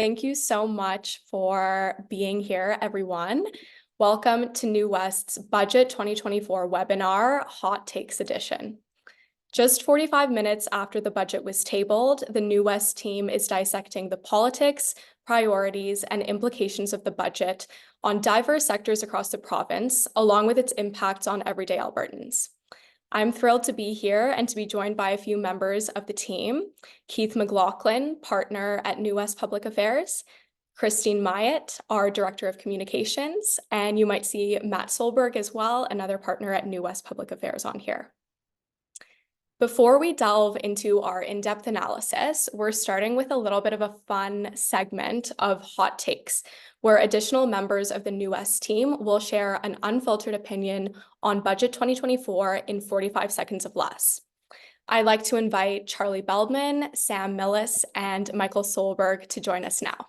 Thank you so much for being here, everyone. Welcome to New West's Budget 2024 webinar, Hot Takes Edition. Just 45 minutes after the budget was tabled, the New West team is dissecting the politics, priorities, and implications of the budget on diverse sectors across the province, along with its impacts on everyday Albertans. I'm thrilled to be here and to be joined by a few members of the team. Keith McLaughlin, partner at New West Public Affairs, Christine Myatt, our Director of Communications, and you might see Matt Solberg as well, another partner at New West Public Affairs on here. Before we delve into our in-depth analysis, we're starting with a little bit of a fun segment of hot takes, where additional members of the New West team will share an unfiltered opinion on Budget 2024 in 45 seconds of less. I'd like to invite Charlie Beldman, Sam Millis, and Michael Solberg to join us now.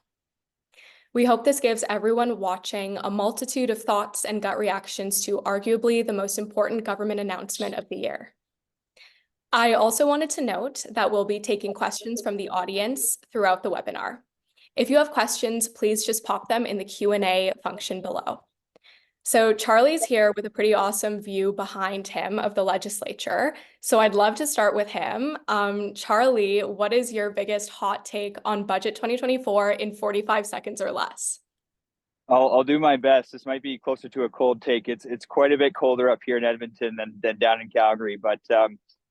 We hope this gives everyone watching a multitude of thoughts and gut reactions to arguably the most important government announcement of the year. I also wanted to note that we'll be taking questions from the audience throughout the webinar. If you have questions, please just pop them in the Q&A function below. So Charlie's here with a pretty awesome view behind him of the legislature. So I'd love to start with him. Charlie, what is your biggest hot take on Budget 2024 in 45 seconds or less? I'll do my best. This might be closer to a cold take. It's quite a bit colder up here in Edmonton than down in Calgary, but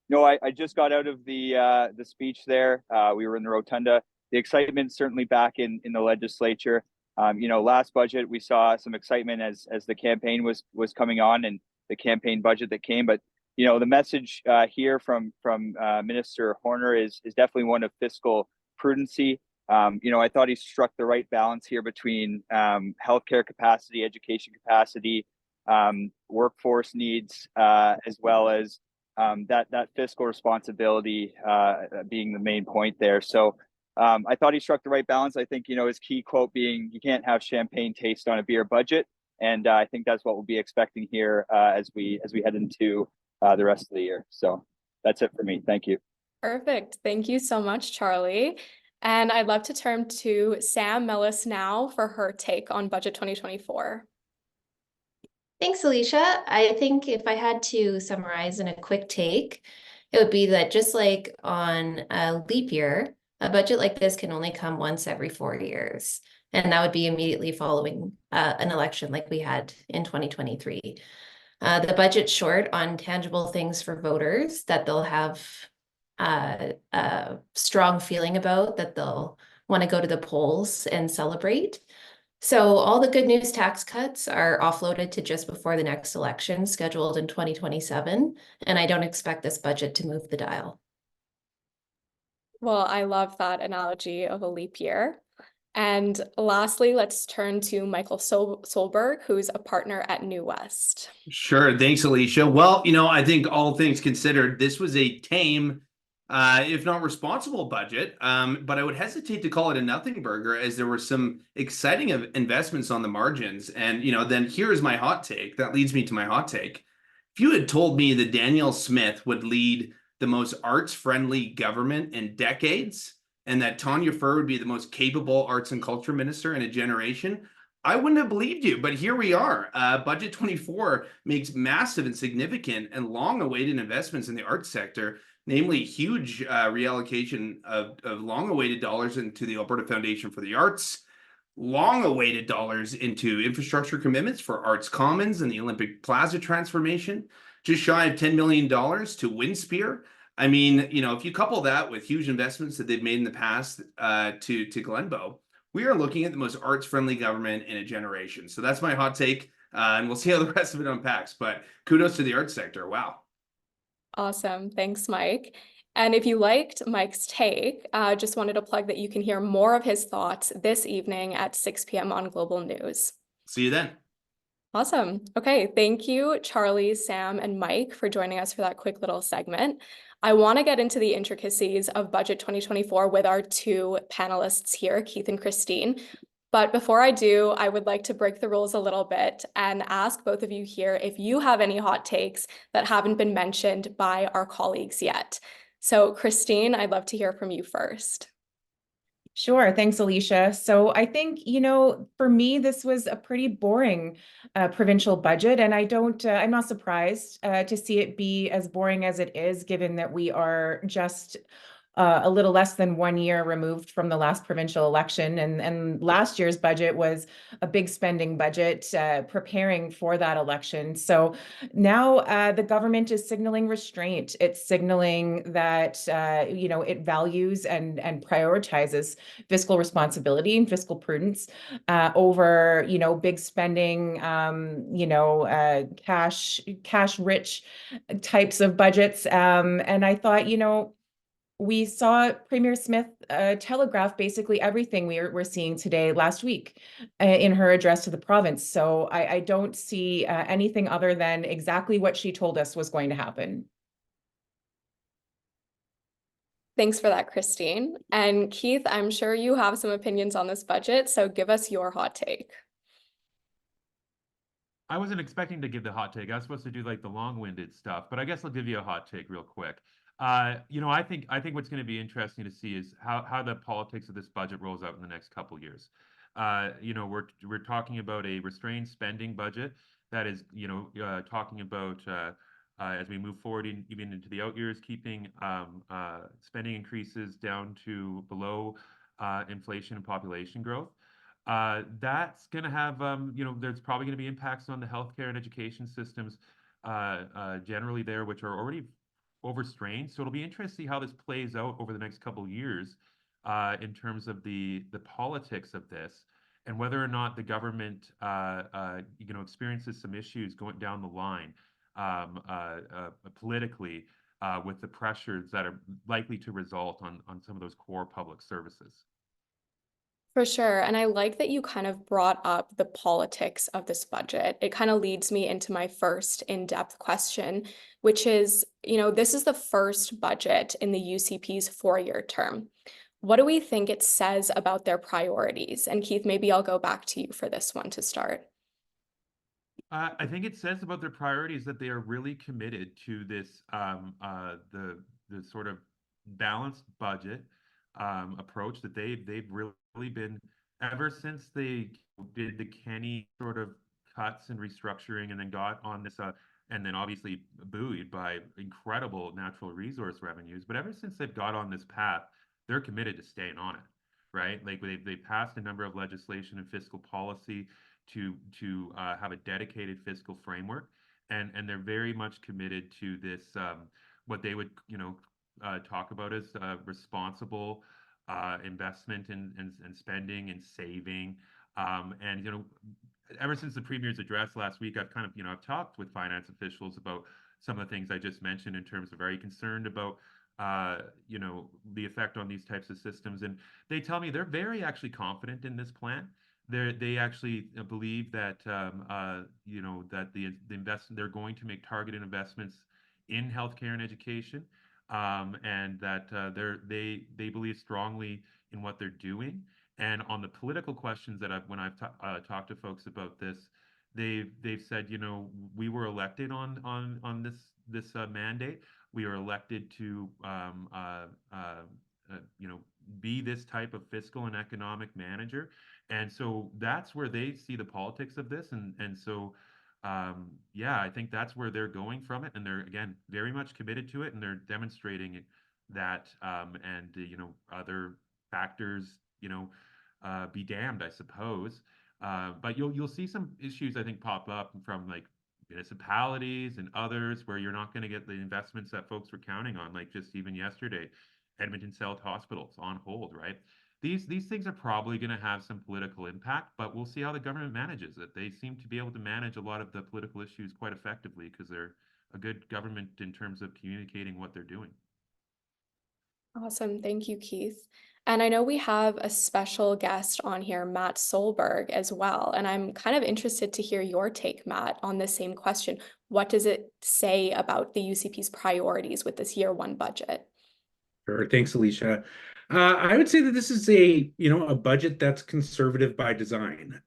no, I just got out of the speech there. We were in the rotunda. The excitement certainly back in the legislature. Last budget we saw some excitement as the campaign was coming on and the campaign budget that came. But the message here from Minister Horner is definitely one of fiscal prudency. I thought he struck the right balance here between healthcare capacity, education capacity, workforce needs, as well as that fiscal responsibility being the main point there. So I thought he struck the right balance. I think, his key quote being, you can't have champagne taste on a beer budget. And I think that's what we'll be expecting here as we head into the rest of the year. So that's it for me. Thank you. Perfect. Thank you so much, Charlie. And I'd love to turn to Sam Millis now for her take on Budget 2024. Thanks, Alysha. I think if I had to summarize in a quick take, it would be that just like on a leap year, a budget like this can only come once every 4 years. And that would be immediately following an election like we had in 2023. The budget's short on tangible things for voters that they'll have a strong feeling about, that they'll want to go to the polls and celebrate. So all the good news tax cuts are offloaded to just before the next election, scheduled in 2027, and I don't expect this budget to move the dial. Well, I love that analogy of a leap year. And lastly, let's turn to Michael Solberg, who's a partner at New West. Sure. Thanks, Alysha. Well, I think all things considered, this was a tame, if not responsible budget, but I would hesitate to call it a nothing burger, as there were some exciting investments on the margins. And, then here's my hot take. That leads me to my hot take. If you had told me that Danielle Smith would lead the most arts-friendly government in decades, and that Tanya Furr would be the most capable arts and culture minister in a generation, I wouldn't have believed you. But here we are. Budget 24 makes massive and significant and long-awaited investments in the arts sector, namely huge reallocation of long-awaited dollars into the Alberta Foundation for the Arts, long-awaited dollars into infrastructure commitments for Arts Commons and the Olympic Plaza transformation, just shy of $10 million to Windspear. I mean, if you couple that with huge investments that they've made in the past to Glenbow, we are looking at the most arts-friendly government in a generation. So that's my hot take, and we'll see how the rest of it unpacks. But kudos to the arts sector. Wow. Awesome. Thanks, Mike. And if you liked Mike's take, just wanted to plug that you can hear more of his thoughts this evening at 6 p.m. on Global News. See you then. Awesome. Okay. Thank you, Charlie, Sam, and Mike, for joining us for that quick little segment. I want to get into the intricacies of Budget 2024 with our two panelists here, Keith and Christine. But before I do, I would like to break the rules a little bit and ask both of you here if you have any hot takes that haven't been mentioned by our colleagues yet. So Christine, I'd love to hear from you first. Sure. Thanks, Alysha. So I think, for me, this was a pretty boring provincial budget, and I'm not surprised to see it be as boring as it is, given that we are just a little less than 1 year removed from the last provincial election. And last year's budget was a big spending budget preparing for that election. So now the government is signaling restraint. It's signaling that, it values and prioritizes fiscal responsibility and fiscal prudence over, big spending, cash rich types of budgets. And I thought, we saw Premier Smith telegraph basically everything we're seeing today last week in her address to the province. So I don't see anything other than exactly what she told us was going to happen. Thanks for that, Christine. And Keith, I'm sure you have some opinions on this budget, so give us your hot take. I wasn't expecting to give the hot take. I was supposed to do like the long-winded stuff, but I guess I'll give you a hot take real quick. I think what's going to be interesting to see is how the politics of this budget rolls out in the next couple of years. We're talking about a restrained spending budget that is, talking about as we move forward even into the out years, keeping spending increases down to below inflation and population growth. That's going to have, there's probably going to be impacts on the healthcare and education systems generally there, which are already overstrained. So it'll be interesting to see how this plays out over the next couple of years in terms of the politics of this and whether or not the government, experiences some issues going down the line politically with the pressures that are likely to result on some of those core public services. For sure. And I like that you kind of brought up the politics of this budget. It kind of leads me into my first in-depth question, which is, this is the first budget in the UCP's 4-year term. What do we think it says about their priorities? And Keith, maybe I'll go back to you for this one to start. I think it says about their priorities that they are really committed to this, the sort of balanced budget approach that they've really been ever since they did the Kenny sort of cuts and restructuring and then got on this and then obviously buoyed by incredible natural resource revenues. But ever since they've got on this path, they're committed to staying on it, right? Like they passed a number of legislation and fiscal policy to have a dedicated fiscal framework, and they're very much committed to this what they would talk about as responsible investment and spending and saving. And ever since the Premier's address last week, I've kind of I've talked with finance officials about some of the things I just mentioned in terms of very concerned about the effect on these types of systems, and they tell me they're very actually confident in this plan. They actually believe that that the investment they're going to make targeted investments in healthcare and education, and that they believe strongly in what they're doing. And on the political questions that when I've talked to folks about this, they've said we were elected on this mandate. We are elected to be this type of fiscal and economic manager. And so that's where they see the politics of this. And so, I think that's where they're going from it. And they're, again, very much committed to it. And they're demonstrating that, and, other factors, be damned, I suppose. But you'll see some issues, I think, pop up from like municipalities and others where you're not going to get the investments that folks were counting on, like just even yesterday, Edmonton South Hospital's on hold, right? These things are probably going to have some political impact, but we'll see how the government manages it. They seem to be able to manage a lot of the political issues quite effectively because they're a good government in terms of communicating what they're doing. Awesome. Thank you, Keith. And I know we have a special guest on here, Matt Solberg, as well. And I'm kind of interested to hear your take, Matt, on the same question. What does it say about the UCP's priorities with this year 1 budget? Sure. Thanks, Alysha. I would say that this is a budget that's conservative by design.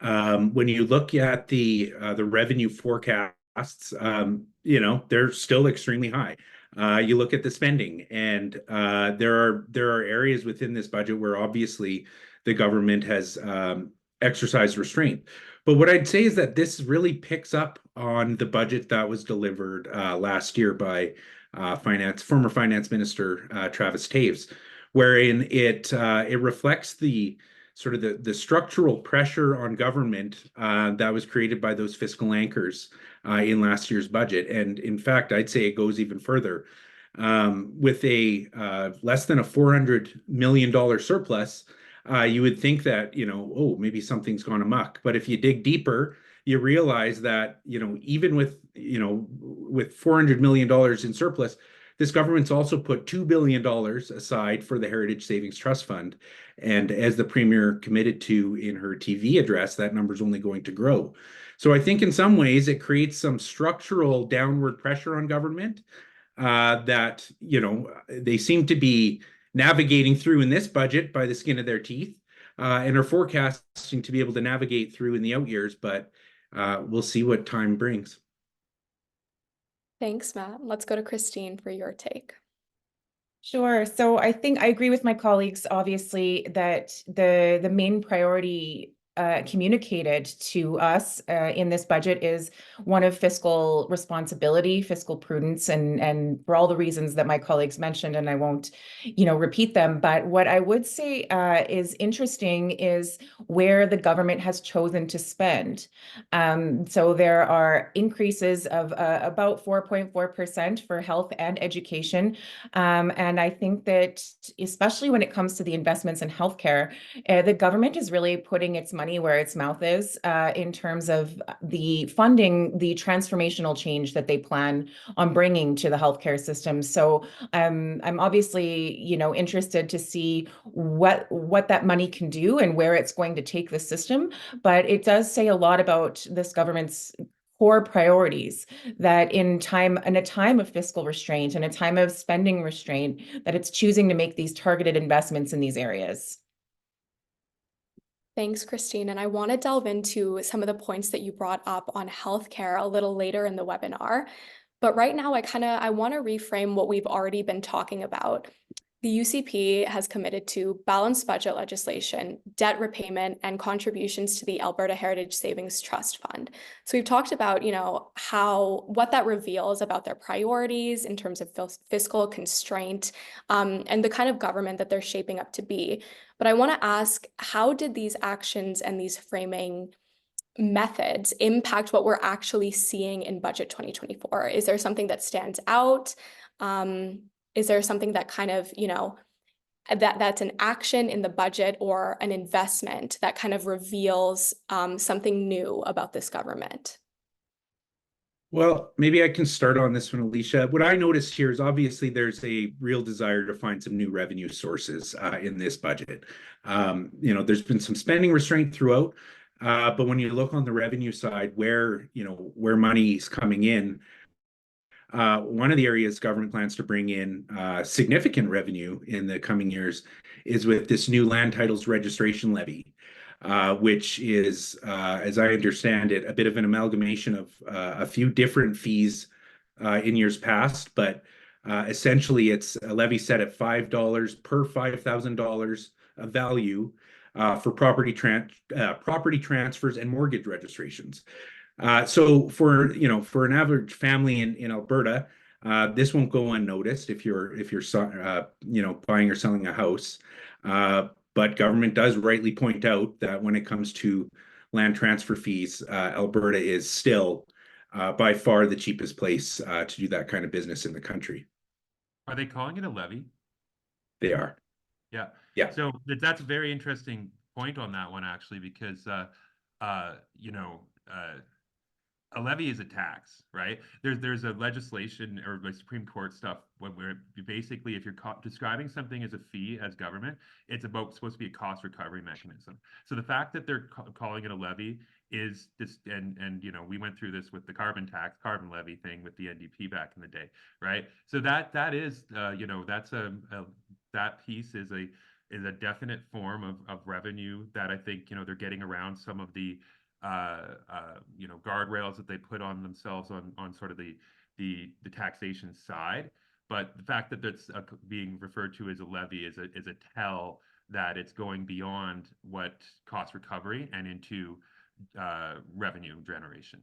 When you look at the revenue forecasts, they're still extremely high. You look at the spending, and there are areas within this budget where obviously the government has exercised restraint. But what I'd say is that this really picks up on the budget that was delivered last year by former Finance Minister Travis Taves, wherein it reflects the sort of the structural pressure on government that was created by those fiscal anchors in last year's budget. And in fact, I'd say it goes even further. With a less than a $400 million surplus, you would think that, oh, maybe something's gone amok. But if you dig deeper, you realize that, even with $400 million in surplus, this government's also put $2 billion aside for the Heritage Savings Trust Fund. And as the Premier committed to in her TV address, that number is only going to grow. So I think in some ways it creates some structural downward pressure on government that, they seem to be navigating through in this budget by the skin of their teeth, and are forecasting to be able to navigate through in the out years, but we'll see what time brings. Thanks, Matt. Let's go to Christine for your take. Sure. So I think I agree with my colleagues, obviously, that the main priority communicated to us in this budget is one of fiscal responsibility, fiscal prudence, and for all the reasons that my colleagues mentioned, and I won't, repeat them. But what I would say is interesting is where the government has chosen to spend. So there are increases of about 4.4% for health and education. And I think that especially when it comes to the investments in healthcare, the government is really putting its money where its mouth is in terms of the funding, the transformational change that they plan on bringing to the healthcare system. So I'm obviously, interested to see what that money can do and where it's going to take the system. But it does say a lot about this government's core priorities, that in a time of fiscal restraint and a time of spending restraint, that it's choosing to make these targeted investments in these areas. Thanks, Christine. And I want to delve into some of the points that you brought up on healthcare a little later in the webinar. But right now, I want to reframe what we've already been talking about. The UCP has committed to balanced budget legislation, debt repayment, and contributions to the Alberta Heritage Savings Trust Fund. So we've talked about, what that reveals about their priorities in terms of fiscal constraint, and the kind of government that they're shaping up to be. But I want to ask, how did these actions and these framing methods impact what we're actually seeing in Budget 2024? Is there something that stands out? Is there something that kind of, that's an action in the budget or an investment that kind of reveals something new about this government? Well, maybe I can start on this one, Alysha. What I noticed here is obviously there's a real desire to find some new revenue sources in this budget. There's been some spending restraint throughout, but when you look on the revenue side, where money's coming in, one of the areas government plans to bring in significant revenue in the coming years is with this new land titles registration levy, which is, as I understand it, a bit of an amalgamation of a few different fees in years past, but essentially it's a levy set at $5 per $5,000 of value for property transfers and mortgage registrations. So for an average family in Alberta, this won't go unnoticed if you're buying or selling a house. But government does rightly point out that when it comes to land transfer fees, Alberta is still by far the cheapest place to do that kind of business in the country. Are they calling it a levy? They are. Yeah. Yeah. So that's a very interesting point on that one, actually, because a levy is a tax, right? There's a legislation or like Supreme Court stuff where basically if you're describing something as a fee as government, it's supposed to be a cost recovery mechanism. So the fact that they're calling it a levy is this, and we went through this with the carbon levy thing with the NDP back in the day, right? So that is that piece is a definite form of revenue that I think they're getting around some of the guardrails that they put on themselves on sort of the taxation side. But the fact that that's being referred to as a levy is a tell that it's going beyond what cost recovery and into revenue generation.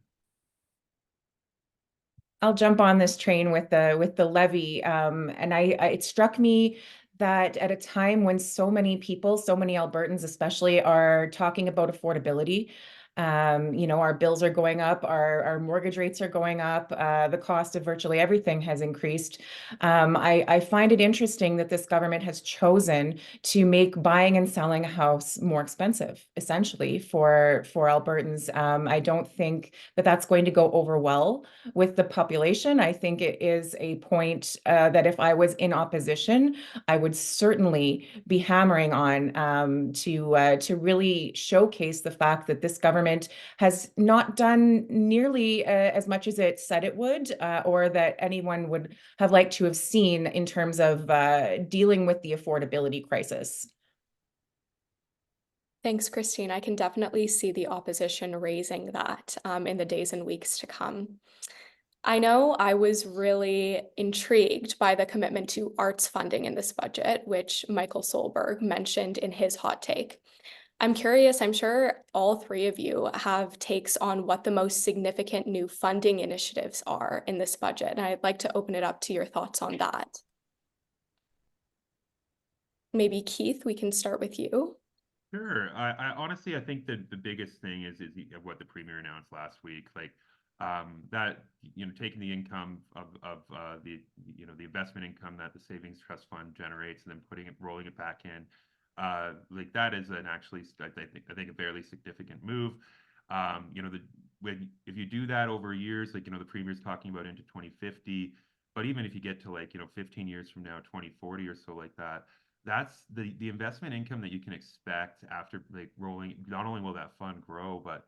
I'll jump on this train with the levy. And it struck me that at a time when so many people, so many Albertans especially, are talking about affordability, our bills are going up, our mortgage rates are going up, the cost of virtually everything has increased. I find it interesting that this government has chosen to make buying and selling a house more expensive, essentially, for Albertans. I don't think that that's going to go over well with the population. I think it is a point that if I was in opposition, I would certainly be hammering on to really showcase the fact that this government has not done nearly as much as it said it would, or that anyone would have liked to have seen in terms of dealing with the affordability crisis. Thanks, Christine. I can definitely see the opposition raising that in the days and weeks to come. I know I was really intrigued by the commitment to arts funding in this budget, which Michael Solberg mentioned in his hot take. I'm curious, I'm sure all three of you have takes on what the most significant new funding initiatives are in this budget, and I'd like to open it up to your thoughts on that. Maybe Keith, we can start with you. Sure. I honestly, I think that the biggest thing is what the Premier announced last week, like that, taking the income of the investment income that the Savings Trust Fund generates and then rolling it back in. Like that is I think a fairly significant move. If you do that over years, like, the Premier's talking about into 2050, but even if you get to 15 years from now, 2040 or so like that, that's the investment income that you can expect after rolling. Not only will that fund grow, but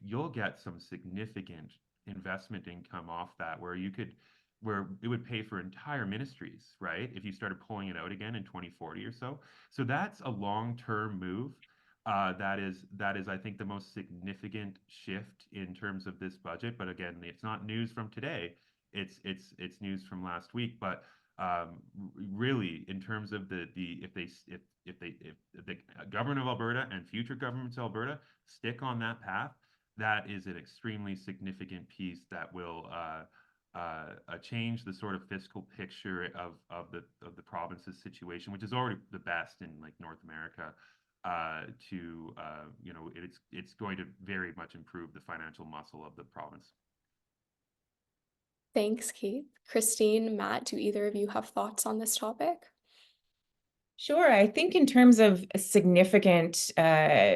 you'll get some significant investment income off that where it would pay for entire ministries, right? If you started pulling it out again in 2040 or so. So that's a long-term move. That is, I think, the most significant shift in terms of this budget. But again, it's not news from today. It's news from last week. But really, in terms of if the government of Alberta and future governments of Alberta stick on that path, that is an extremely significant piece that will change the sort of fiscal picture of the province's situation, which is already the best in North America. It's going to very much improve the financial muscle of the province. Thanks, Keith. Christine, Matt, do either of you have thoughts on this topic? Sure. I think in terms of significant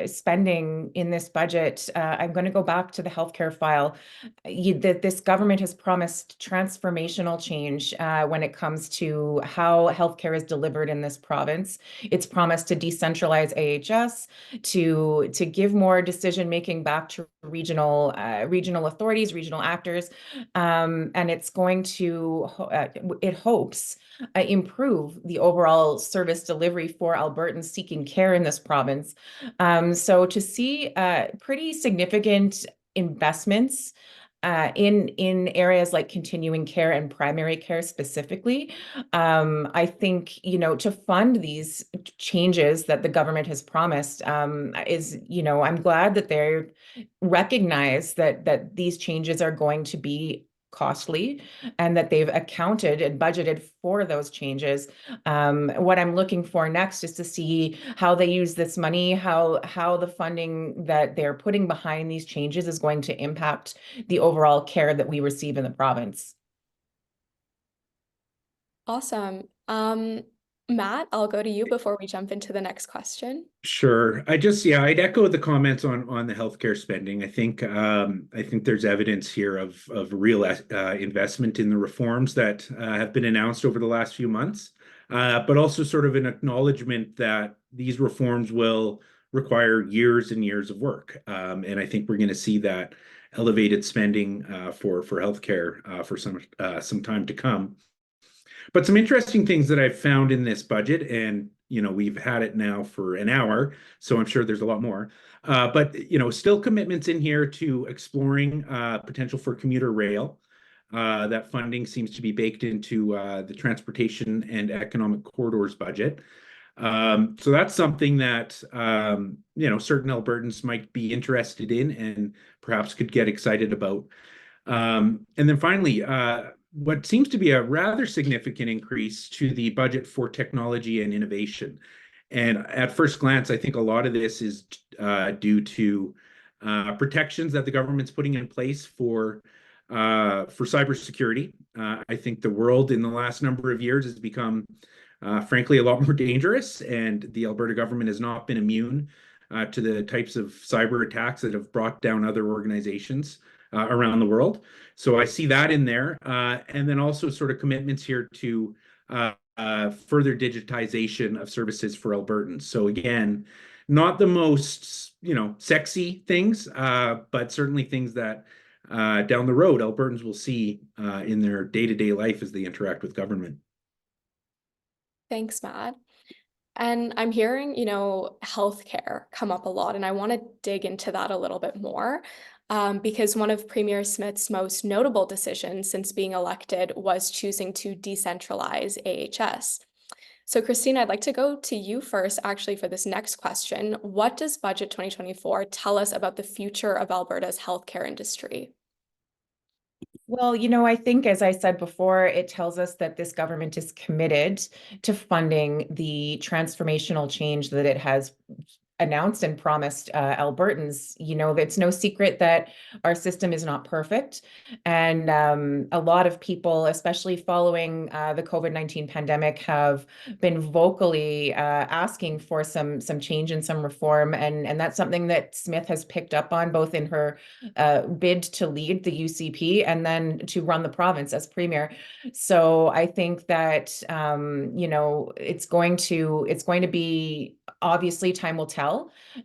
spending in this budget, I'm going to go back to the healthcare file. That this government has promised transformational change when it comes to how healthcare is delivered in this province. It's promised to decentralize AHS, to give more decision-making back to regional authorities, regional actors, and it's going to, it hopes, improve the overall service delivery for Albertans seeking care in this province. So to see pretty significant investments in areas like continuing care and primary care specifically, I think, to fund these changes that the government has promised is, I'm glad that they recognize that these changes are going to be costly and that they've accounted and budgeted for those changes. What I'm looking for next is to see how they use this money, how the funding that they're putting behind these changes is going to impact the overall care that we receive in the province. Awesome. Matt, I'll go to you before we jump into the next question. Sure. I'd echo the comments on the healthcare spending. I think there's evidence here of real investment in the reforms that have been announced over the last few months, but also sort of an acknowledgement that these reforms will require years and years of work. And I think we're going to see that elevated spending for healthcare for some time to come. But some interesting things that I've found in this budget, and we've had it now for an hour, so I'm sure there's a lot more. But still commitments in here to exploring potential for commuter rail. That funding seems to be baked into the transportation and economic corridors budget. So that's something that certain Albertans might be interested in and perhaps could get excited about. And then finally, what seems to be a rather significant increase to the budget for technology and innovation. And at first glance, I think a lot of this is due to protections that the government's putting in place for cybersecurity. I think the world in the last number of years has become, frankly, a lot more dangerous, and the Alberta government has not been immune to the types of cyber attacks that have brought down other organizations around the world. So I see that in there. And then also sort of commitments here to further digitization of services for Albertans. So again, not the most, sexy things, but certainly things that down the road Albertans will see in their day-to-day life as they interact with government. Thanks, Matt. And I'm hearing, healthcare come up a lot, and I want to dig into that a little bit more. Because one of Premier Smith's most notable decisions since being elected was choosing to decentralize AHS. So Christine, I'd like to go to you first, actually, for this next question. What does Budget 2024 tell us about the future of Alberta's healthcare industry? Well, I think, as I said before, it tells us that this government is committed to funding the transformational change that it has announced and promised Albertans. It's no secret that our system is not perfect. And a lot of people, especially following the COVID-19 pandemic, have been vocally asking for some change and some reform. And that's something that Smith has picked up on, both in her bid to lead the UCP and then to run the province as premier. So I think that, it's going to be, obviously time will tell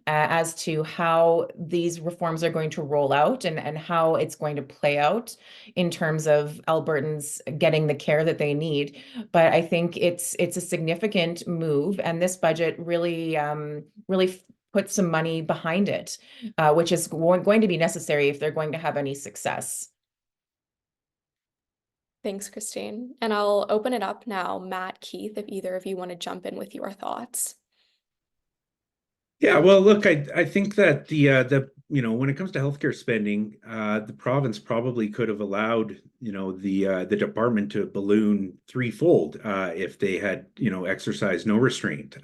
as to how these reforms are going to roll out and how it's going to play out in terms of Albertans getting the care that they need. But I think it's a significant move, and this budget really put some money behind it, which is going to be necessary if they're going to have any success. Thanks, Christine. And I'll open it up now. Matt, Keith, if either of you want to jump in with your thoughts. Yeah, well, look, I think that the when it comes to healthcare spending, the province probably could have allowed the department to balloon threefold if they had exercised no restraint.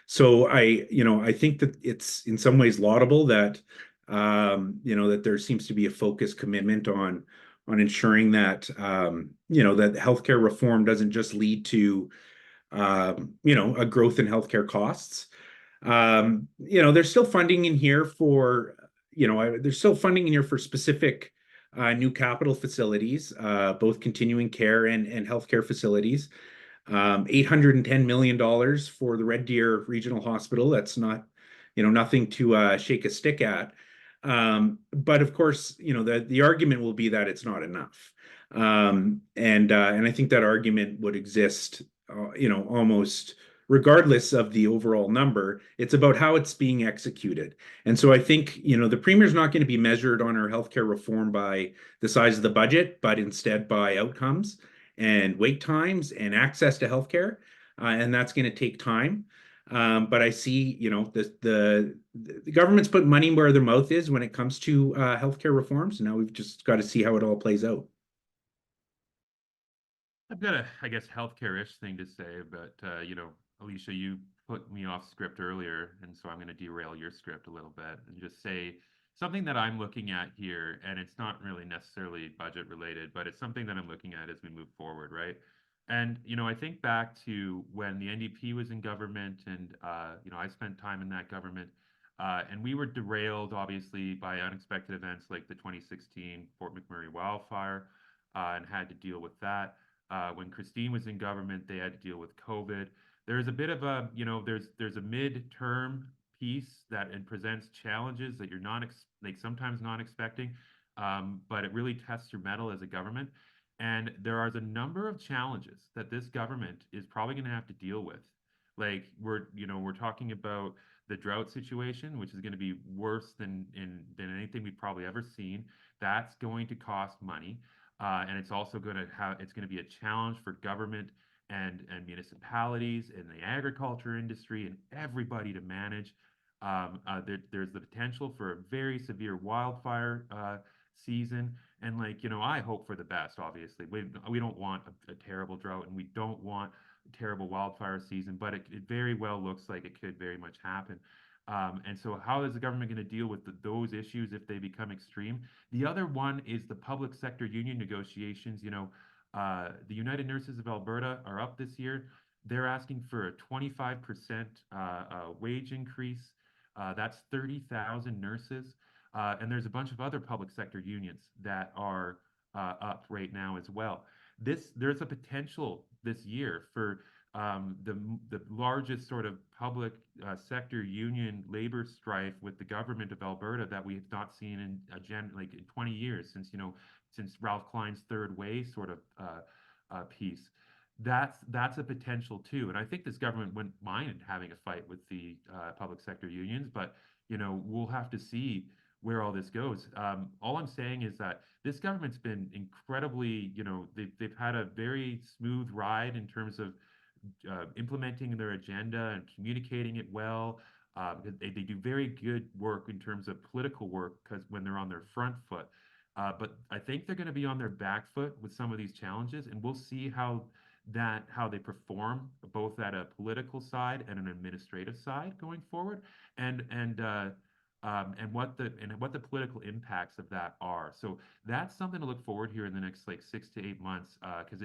So I think that it's in some ways laudable that that there seems to be a focused commitment on ensuring that that healthcare reform doesn't just lead to a growth in healthcare costs. There's still funding in here for specific new capital facilities, both continuing care and healthcare facilities. $810 million for the Red Deer Regional Hospital. That's not, nothing to shake a stick at. But of course, the argument will be that it's not enough. And I think that argument would exist, almost regardless of the overall number. It's about how it's being executed. And so I think, the premier's not going to be measured on our healthcare reform by the size of the budget, but instead by outcomes and wait times and access to healthcare. And that's going to take time. But I see, the government's put money where their mouth is when it comes to healthcare reforms. And now we've just got to see how it all plays out. I've got a, I guess, healthcare-ish thing to say, but Alysha, you put me off script earlier, and so I'm going to derail your script a little bit and just say something that I'm looking at here, and it's not really necessarily budget related, but it's something that I'm looking at as we move forward, right? And, I think back to when the NDP was in government, and, I spent time in that government, and we were derailed, obviously, by unexpected events like the 2016 Fort McMurray wildfire, and had to deal with that. When Christine was in government, they had to deal with COVID. There's a bit of a, there's a midterm piece that it presents challenges that you're not sometimes not expecting, but it really tests your mettle as a government. And there are a number of challenges that this government is probably going to have to deal with. Like we're talking about the drought situation, which is going to be worse than anything we've probably ever seen. That's going to cost money. and it's also going to be a challenge for government and municipalities and the agriculture industry and everybody to manage. There's the potential for a very severe wildfire season, and I hope for the best. Obviously, we don't want a terrible drought, and we don't want a terrible wildfire season, but it very well looks like it could very much happen. And so how is the government going to deal with those issues if they become extreme? The other one is the public sector union negotiations. The United Nurses of Alberta are up this year. They're asking for a 25% wage increase. That's 30,000 nurses. And there's a bunch of other public sector unions that are up right now as well. There's a potential this year for the largest sort of public sector union labor strife with the government of Alberta that we have not seen in in 20 years since Ralph Klein's third way sort of piece. That's a potential too, and I think this government wouldn't mind having a fight with the public sector unions, but we'll have to see where all this goes. All I'm saying is that this government's been incredibly, they've had a very smooth ride in terms of implementing their agenda and communicating it well. They do very good work in terms of political work because when they're on their front foot. But I think they're going to be on their back foot with some of these challenges, and we'll see how they perform both at a political side and an administrative side going forward, and what the political impacts of that are. So that's something to look forward here in the next 6 to 8 months, because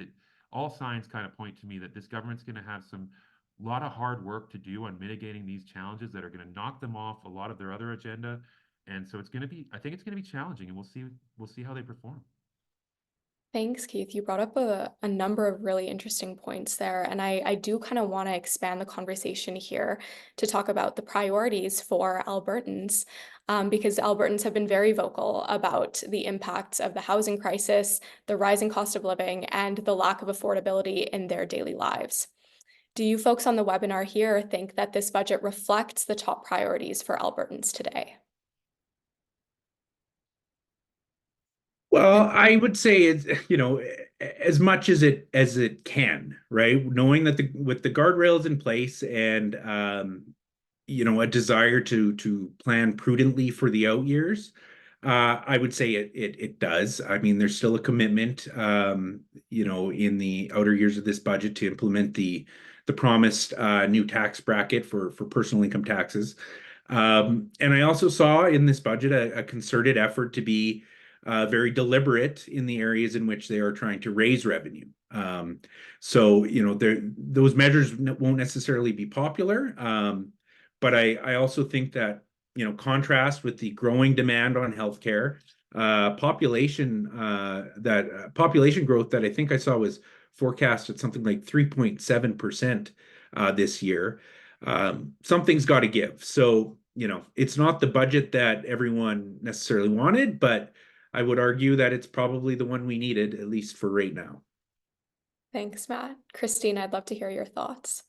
all signs kind of point to me that this government's going to have a lot of hard work to do on mitigating these challenges that are going to knock them off a lot of their other agenda. And so I think it's going to be challenging, and we'll see how they perform. Thanks, Keith. You brought up a number of really interesting points there, and I do kind of want to expand the conversation here to talk about the priorities for Albertans, because Albertans have been very vocal about the impacts of the housing crisis, the rising cost of living, and the lack of affordability in their daily lives. Do you folks on the webinar here think that this budget reflects the top priorities for Albertans today? Well, I would say it's, as much as it can, right? Knowing that with the guardrails in place and a desire to plan prudently for the out years, I would say it does. I mean, there's still a commitment, in the outer years of this budget to implement the promised new tax bracket for personal income taxes. And I also saw in this budget a concerted effort to be very deliberate in the areas in which they are trying to raise revenue. So those measures won't necessarily be popular, but I also think that contrast with the growing demand on healthcare, population growth that I think I saw was forecast at something like 3.7% this year. Something's got to give. So it's not the budget that everyone necessarily wanted, but I would argue that it's probably the one we needed, at least for right now. Thanks, Matt. Christine, I'd love to hear your thoughts.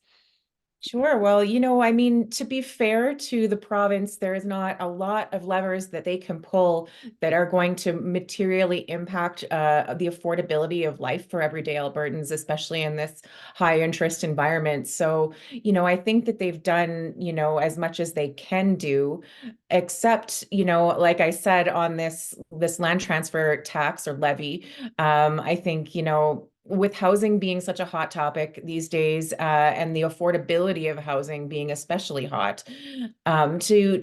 Sure. Well, I mean, to be fair to the province, there is not a lot of levers that they can pull that are going to materially impact the affordability of life for everyday Albertans, especially in this high interest environment. So, I think that they've done, as much as they can do, except, like I said, on this land transfer tax or levy, I think, with housing being such a hot topic these days, and the affordability of housing being especially hot, to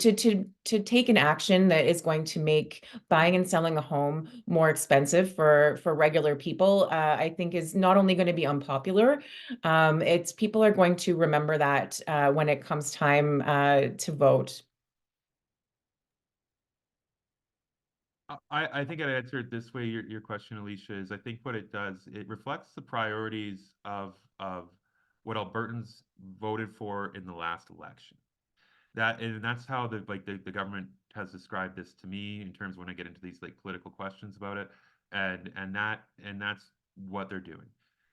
take an action that is going to make buying and selling a home more expensive for regular people, I think is not only going to be unpopular, it's people are going to remember that when it comes time to vote. I think I'd answer it this way. Your question, Alysha, is I think what it does, it reflects the priorities of what Albertans voted for in the last election. That's how the government has described this to me in terms of when I get into these political questions about it, and that's what they're doing.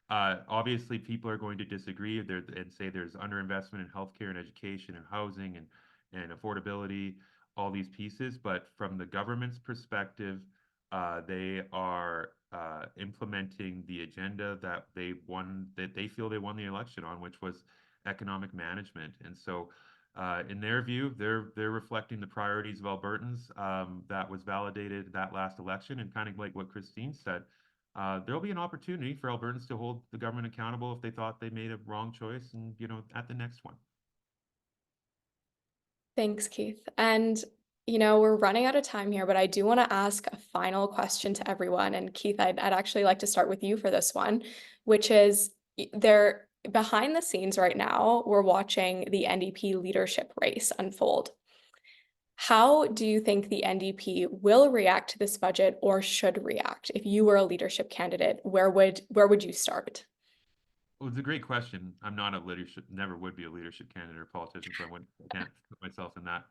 Obviously, people are going to disagree and say there's underinvestment in healthcare and education and housing and affordability, all these pieces, but from the government's perspective, they are implementing the agenda that they feel they won the election on, which was economic management. And so in their view, they're reflecting the priorities of Albertans that was validated that last election. And kind of like what Christine said, there'll be an opportunity for Albertans to hold the government accountable if they thought they made a wrong choice, and at the next one. Thanks, Keith. And we're running out of time here, but I do want to ask a final question to everyone. And Keith, I'd actually like to start with you for this one, which is there behind the scenes right now, we're watching the NDP leadership race unfold. How do you think the NDP will react to this budget, or should react? If you were a leadership candidate, where would you start? Well, it's a great question. I'm not a leadership, never would be a leadership candidate or politician, so can't put myself in that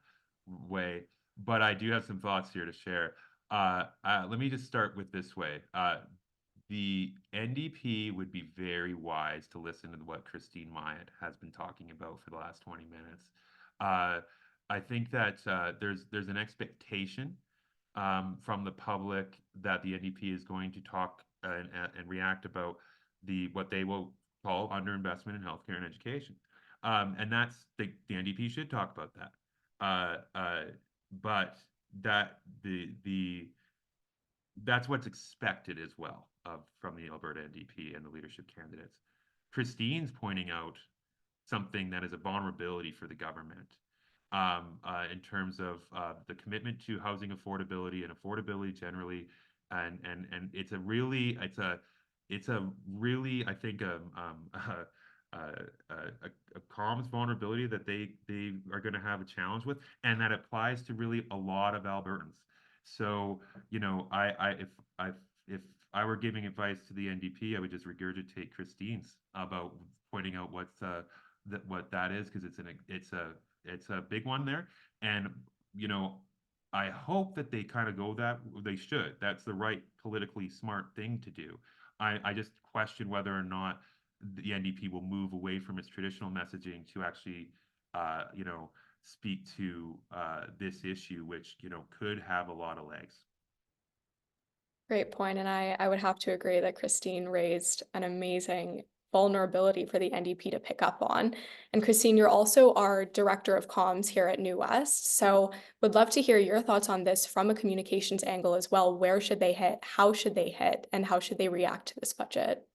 way. But I do have some thoughts here to share. Let me just start with this way. The NDP would be very wise to listen to what Christine Myatt has been talking about for the last 20 minutes. I think that there's an expectation from the public that the NDP is going to talk and react about what they will call underinvestment in healthcare and education, and that's the NDP should talk about that. But that's what's expected as well from the Alberta NDP and the leadership candidates. Christine's pointing out something that is a vulnerability for the government in terms of the commitment to housing affordability and affordability generally, and it's a really I think a comms vulnerability that they are going to have a challenge with, and that applies to really a lot of Albertans. So if I were giving advice to the NDP, I would just regurgitate Christine's about pointing out what that is, because it's a big one there. And I hope that they kind of go that they should. That's the right politically smart thing to do. I just question whether or not the NDP will move away from its traditional messaging to actually, speak to this issue, which, could have a lot of legs. Great point. And I would have to agree that Christine raised an amazing vulnerability for the NDP to pick up on. And Christine, you're also our director of comms here at New West. So would love to hear your thoughts on this from a communications angle as well. Where should they hit? How should they hit? And how should they react to this budget?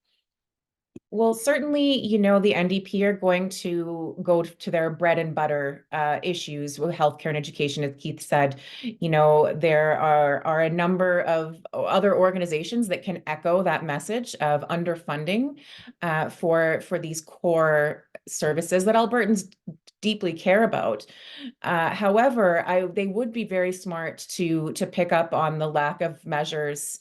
Well, certainly, the NDP are going to go to their bread and butter issues with healthcare and education, as Keith said. There are a number of other organizations that can echo that message of underfunding for these core services that Albertans deeply care about. However, they would be very smart to pick up on the lack of measures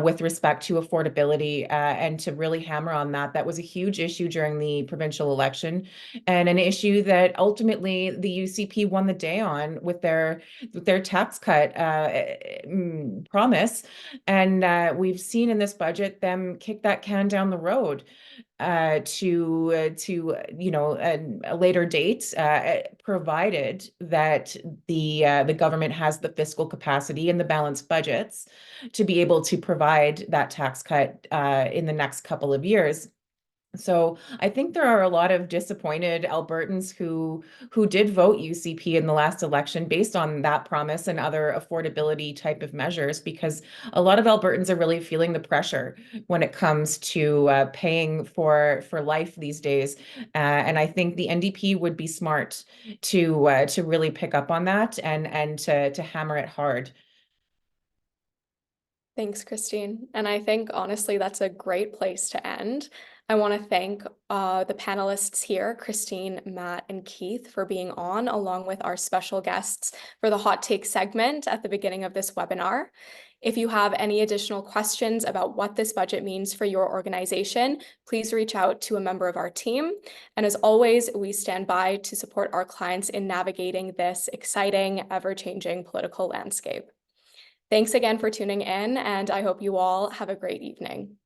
with respect to affordability and to really hammer on that. That was a huge issue during the provincial election, and an issue that ultimately the UCP won the day on with their tax cut promise. And we've seen in this budget them kick that can down the road to a later date, provided that the government has the fiscal capacity and the balanced budgets to be able to provide that tax cut in the next couple of years. So I think there are a lot of disappointed Albertans who did vote UCP in the last election based on that promise and other affordability type of measures, because a lot of Albertans are really feeling the pressure when it comes to paying for life these days. And I think the NDP would be smart to really pick up on that and to hammer it hard. Thanks, Christine. And I think, honestly, that's a great place to end. I want to thank the panelists here, Christine, Matt, and Keith, for being on, along with our special guests for the hot take segment at the beginning of this webinar. If you have any additional questions about what this budget means for your organization, please reach out to a member of our team. And as always, we stand by to support our clients in navigating this exciting, ever-changing political landscape. Thanks again for tuning in, and I hope you all have a great evening.